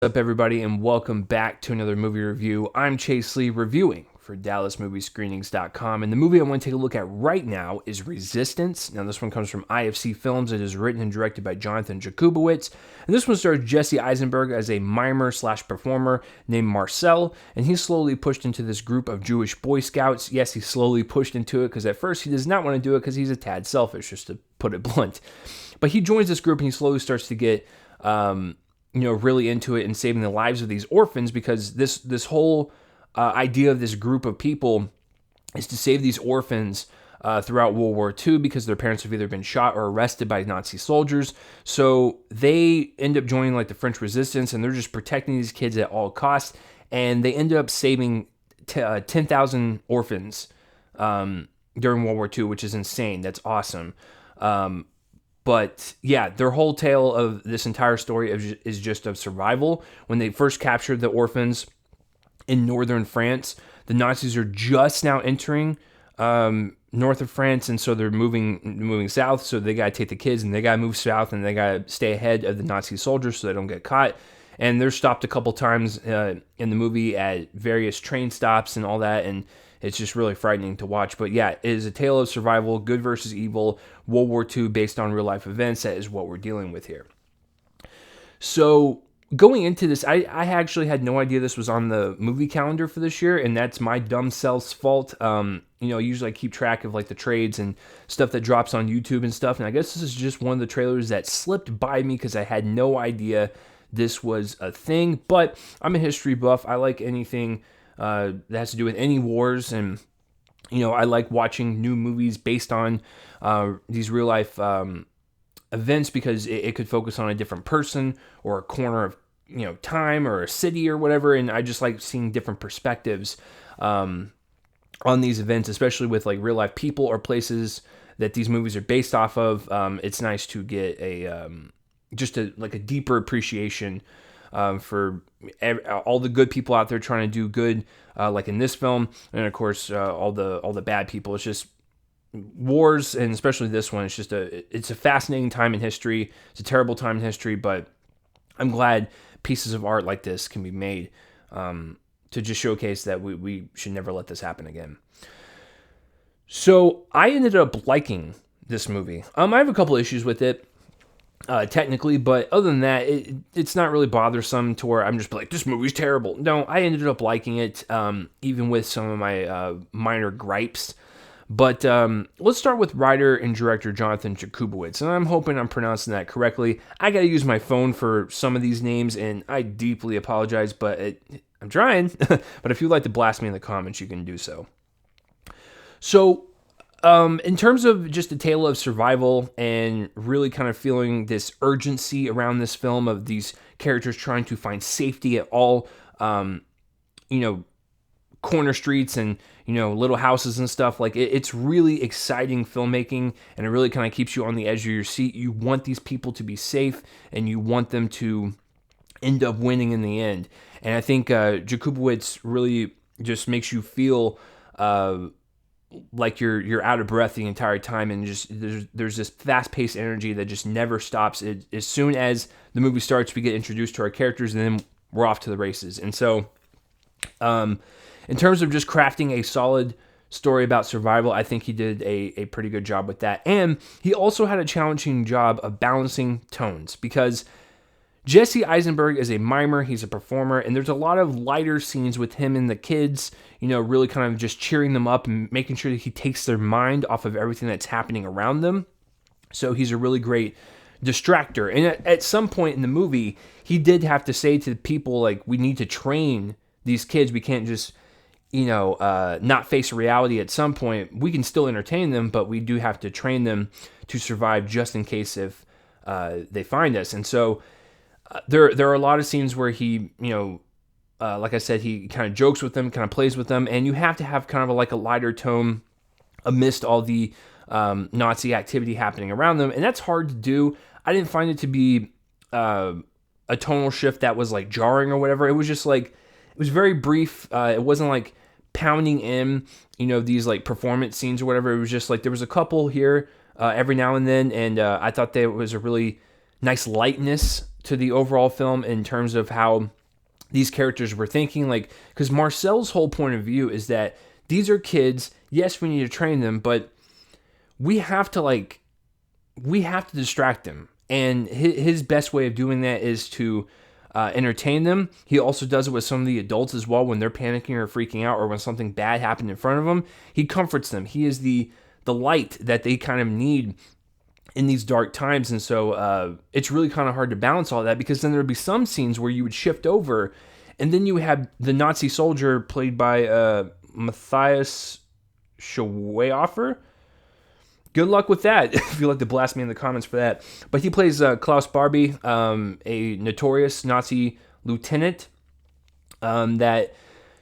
What's up, everybody, and welcome back to another movie review. I'm Chase Lee, reviewing for DallasMovieScreenings.com, and the movie I want to take a look at right now is Resistance. Now, this one comes from IFC Films. It is written and directed by Jonathan Jakubowicz, and this one stars Jesse Eisenberg as a mimer/performer named Marcel, and he's slowly pushed into this group of Jewish Boy Scouts. Yes, he's slowly pushed into it, because at first he does not want to do it because he's a tad selfish, just to put it blunt. But he joins this group, and he slowly starts to get really into it and saving the lives of these orphans, because this whole idea of this group of people is to save these orphans throughout World War II, because their parents have either been shot or arrested by Nazi soldiers. So they end up joining like the French Resistance, and they're just protecting these kids at all costs. And they end up saving 10,000 orphans during World War II, which is insane. That's awesome. But yeah, their whole tale of this entire story is just of survival. When they first captured the orphans in northern France, the Nazis are just now entering north of France, and so they're moving south. So they gotta take the kids, and they gotta move south, and they gotta stay ahead of the Nazi soldiers so they don't get caught. And they're stopped a couple times in the movie at various train stops and all that, and it's just really frightening to watch. But yeah, it is a tale of survival, good versus evil, World War II based on real life events. That is what we're dealing with here. So going into this, I actually had no idea this was on the movie calendar for this year, and that's my dumb self's fault. Usually I keep track of like the trades and stuff that drops on YouTube and stuff, and I guess this is just one of the trailers that slipped by me because I had no idea this was a thing. But I'm a history buff. I like anything that has to do with any wars, and I like watching new movies based on these real life events, because it could focus on a different person or a corner of time or a city or whatever, and I just like seeing different perspectives on these events, especially with like real life people or places that these movies are based off of. It's nice to get a deeper appreciation for all the good people out there trying to do good, like in this film, and of course all the bad people. It's just wars, and especially this one. It's a fascinating time in history. It's a terrible time in history, but I'm glad pieces of art like this can be made to just showcase that we should never let this happen again. So I ended up liking this movie. I have a couple issues with it. Technically, but other than that, it's not really bothersome to where I'm just like, this movie's terrible. No, I ended up liking it, even with some of my minor gripes. But let's start with writer and director Jonathan Jakubowicz, and I'm hoping I'm pronouncing that correctly. I gotta use my phone for some of these names, and I deeply apologize, but I'm trying. But if you'd like to blast me in the comments, you can do so. So, in terms of just a tale of survival and really kind of feeling this urgency around this film of these characters trying to find safety at all, corner streets and, little houses and stuff, like it's really exciting filmmaking, and it really kind of keeps you on the edge of your seat. You want these people to be safe, and you want them to end up winning in the end. And I think Jakubowicz really just makes you feel like you're out of breath the entire time, and just there's this fast-paced energy that just never stops. As soon as the movie starts, we get introduced to our characters, and then we're off to the races. And so, in terms of just crafting a solid story about survival, I think he did a pretty good job with that. And he also had a challenging job of balancing tones, because Jesse Eisenberg is a mimer, he's a performer, and there's a lot of lighter scenes with him and the kids, really kind of just cheering them up and making sure that he takes their mind off of everything that's happening around them. So he's a really great distractor. And at some point in the movie, he did have to say to the people, like, we need to train these kids. We can't just, not face reality at some point. We can still entertain them, but we do have to train them to survive just in case if they find us. And so there are a lot of scenes where he, like I said, he kind of jokes with them, kind of plays with them, and you have to have kind of a lighter tone amidst all the Nazi activity happening around them, and that's hard to do. I didn't find it to be a tonal shift that was like jarring or whatever. It was just like, it was very brief. It wasn't like pounding in, these like performance scenes or whatever. It was just like there was a couple here every now and then, and I thought there was a really nice lightness to the overall film in terms of how these characters were thinking. Like, because Marcel's whole point of view is that these are kids. Yes, we need to train them, but we have to distract them. And his best way of doing that is to entertain them. He also does it with some of the adults as well when they're panicking or freaking out, or when something bad happened in front of them. He comforts them. He is the light that they kind of need in these dark times. And so it's really kind of hard to balance all that, because then there would be some scenes where you would shift over, and then you have the Nazi soldier played by Matthias Schweighöfer. Good luck with that, if you'd like to blast me in the comments for that. But he plays Klaus Barbie, a notorious Nazi lieutenant that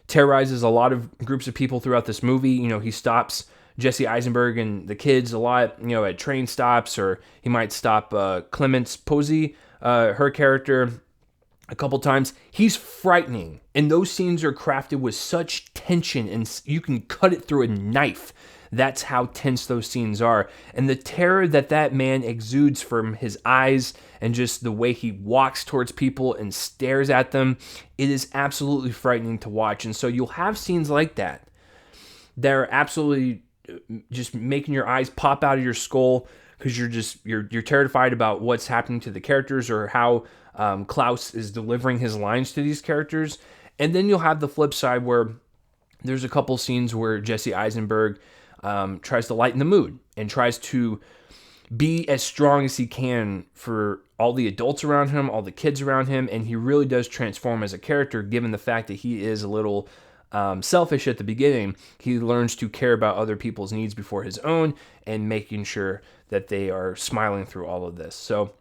terrorizes a lot of groups of people throughout this movie. You know, he stops Jesse Eisenberg and the kids a lot, you know, at train stops, or he might stop Clemence Posey, her character, a couple times. He's frightening, and those scenes are crafted with such tension, and you can cut it through a knife. That's how tense those scenes are. And the terror that man exudes from his eyes, and just the way he walks towards people and stares at them, it is absolutely frightening to watch. And so you'll have scenes like that are absolutely just making your eyes pop out of your skull, because you're terrified about what's happening to the characters, or how Klaus is delivering his lines to these characters. And then you'll have the flip side, where there's a couple scenes where Jesse Eisenberg tries to lighten the mood and tries to be as strong as he can for all the adults around him, all the kids around him, and he really does transform as a character, given the fact that he is a little selfish at the beginning. He learns to care about other people's needs before his own, and making sure that they are smiling through all of this. So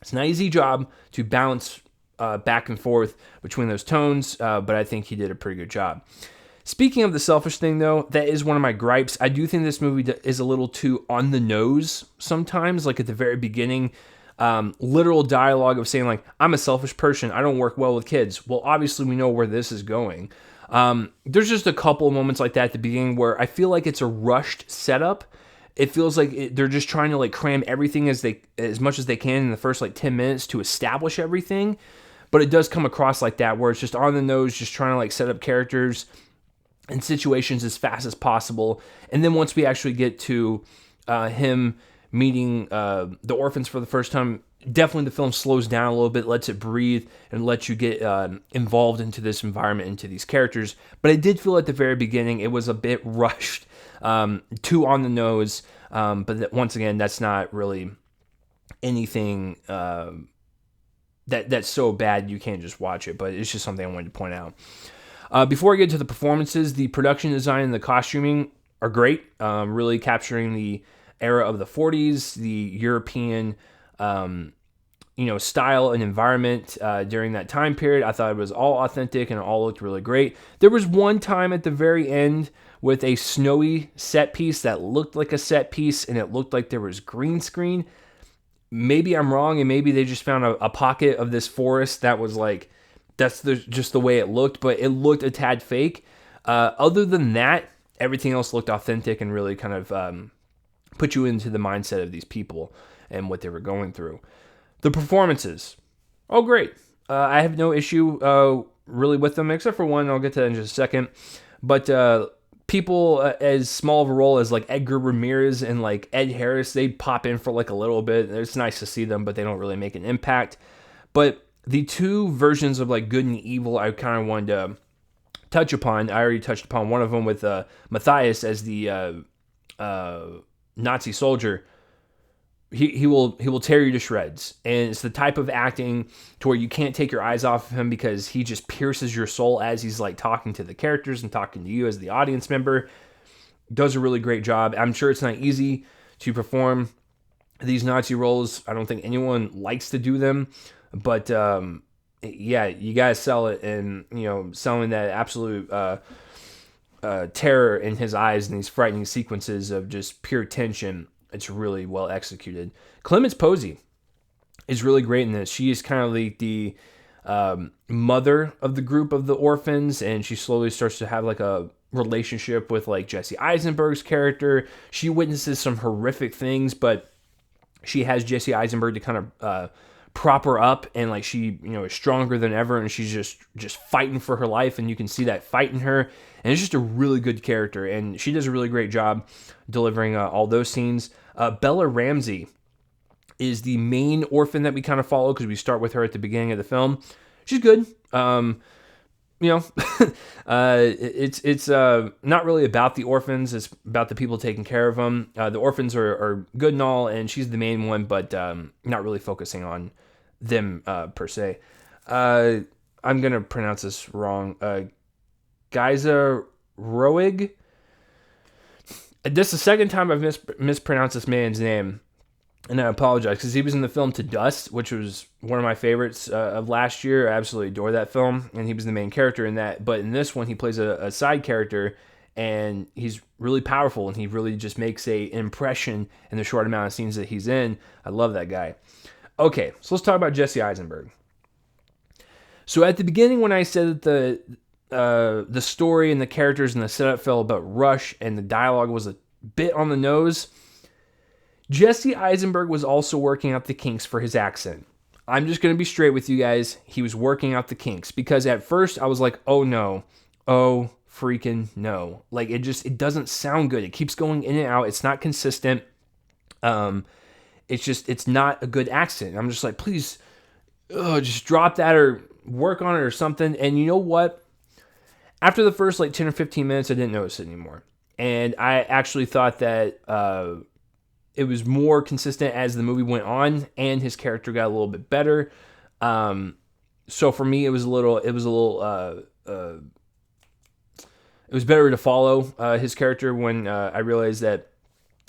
it's not an easy job to balance back and forth between those tones, but I think he did a pretty good job. Speaking of the selfish thing, though, that is one of my gripes. I do think this movie is a little too on the nose sometimes. Like at the very beginning, literal dialogue of saying, like, I'm a selfish person, I don't work well with kids. Well, obviously we know where this is going. There's just a couple of moments like that at the beginning where I feel like it's a rushed setup. It feels like they're just trying to like cram everything as much as they can in the first like 10 minutes to establish everything. But it does come across like that, where it's just on the nose, just trying to like set up characters and situations as fast as possible. And then once we actually get to him meeting the orphans for the first time, definitely the film slows down a little bit, lets it breathe, and lets you get involved into this environment, into these characters. But I did feel at the very beginning it was a bit rushed, too on the nose. But once again, that's not really anything that's so bad you can't just watch it. But it's just something I wanted to point out. Before I get to the performances, the production design and the costuming are great, really capturing the era of the 40s, the European style and environment during that time period. I thought it was all authentic and it all looked really great. There was one time at the very end with a snowy set piece that looked like a set piece, and it looked like there was green screen. Maybe I'm wrong, and maybe they just found a pocket of this forest that was like, just the way it looked, but it looked a tad fake. Other than that, everything else looked authentic and really kind of put you into the mindset of these people and what they were going through. The performances, oh great. I have no issue really with them, except for one. I'll get to that in just a second. But people as small of a role as like Edgar Ramirez and like Ed Harris, they pop in for like a little bit. It's nice to see them, but they don't really make an impact. But the two versions of like good and evil, I kind of wanted to touch upon. I already touched upon one of them with Matthias as the Nazi soldier. He will tear you to shreds, and it's the type of acting to where you can't take your eyes off of him, because he just pierces your soul as he's like talking to the characters and talking to you as the audience member. Does a really great job. I'm sure it's not easy to perform these Nazi roles. I don't think anyone likes to do them. But yeah, you gotta sell it, and selling that absolute terror in his eyes and these frightening sequences of just pure tension. It's really well executed. Clemence Posey is really great in this. She is kind of like the mother of the group of the orphans, and she slowly starts to have like a relationship with like Jesse Eisenberg's character. She witnesses some horrific things, but she has Jesse Eisenberg to kind of prop her up, and like she, is stronger than ever, and she's just fighting for her life, and you can see that fight in her, and it's just a really good character, and she does a really great job delivering all those scenes. Bella Ramsay is the main orphan that we kind of follow, because we start with her at the beginning of the film. She's good. It's not really about the orphans. It's about the people taking care of them. The orphans are good and all, and she's the main one, but not really focusing on them per se. I'm going to pronounce this wrong. Giza Roig. This is the second time I've mispronounced this man's name. And I apologize, because he was in the film To Dust, which was one of my favorites of last year. I absolutely adore that film, and he was the main character in that. But in this one, he plays a side character, and he's really powerful, and he really just makes an impression in the short amount of scenes that he's in. I love that guy. Okay, so let's talk about Jesse Eisenberg. So at the beginning, when I said that the story and the characters and the setup felt a bit rushed, and the dialogue was a bit on the nose, Jesse Eisenberg was also working out the kinks for his accent. I'm just going to be straight with you guys. He was working out the kinks, because at first I was like, oh no. Oh freaking no. Like it doesn't sound good. It keeps going in and out. It's not consistent. It's not a good accent. I'm just like, please, just drop that or work on it or something. And you know what? After the first 10 or 15 minutes, I didn't notice it anymore. And I actually thought that it was more consistent as the movie went on, and his character got a little bit better. So for me, it was better to follow his character when I realized that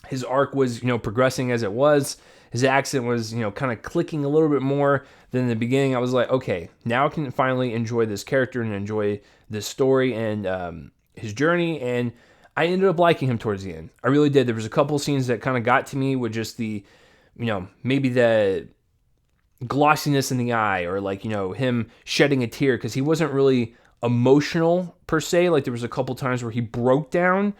his arc was, progressing as it was. His accent was, kind of clicking a little bit more than in the beginning. I was like, okay, now I can finally enjoy this character and enjoy this story and his journey. And I ended up liking him towards the end. I really did. There was a couple scenes that kind of got to me with just the, maybe the glossiness in the eye, or him shedding a tear, because he wasn't really emotional per se. Like there was a couple times where he broke down,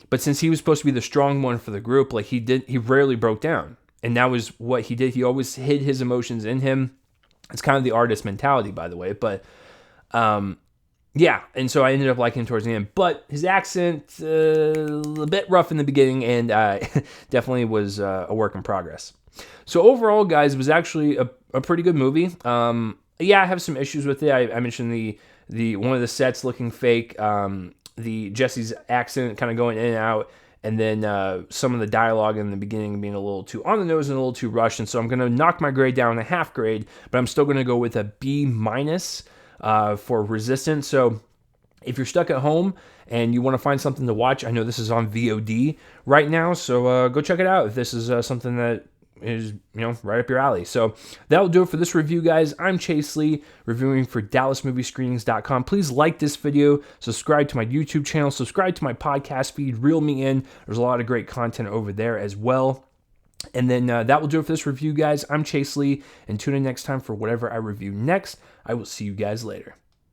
but since he was supposed to be the strong one for the group, he rarely broke down. And that was what he did. He always hid his emotions in him. It's kind of the artist mentality, by the way, but yeah, and so I ended up liking him towards the end. But his accent, a bit rough in the beginning, and definitely was a work in progress. So overall, guys, it was actually a pretty good movie. Yeah, I have some issues with it. I mentioned the one of the sets looking fake, the Jesse's accent kind of going in and out, and then some of the dialogue in the beginning being a little too on the nose and a little too rushed. And so I'm going to knock my grade down a half grade, but I'm still going to go with a B- for Resistance. So if you're stuck at home and you want to find something to watch, I know this is on VOD right now, so go check it out if this is something that is right up your alley. So that'll do it for this review, guys. I'm Chase Lee, reviewing for DallasMovieScreenings.com. Please like this video, subscribe to my YouTube channel, subscribe to my podcast feed, Reel Me In. There's a lot of great content over there as well. And then that will do it for this review, guys. I'm Chase Lee, and tune in next time for whatever I review next. I will see you guys later.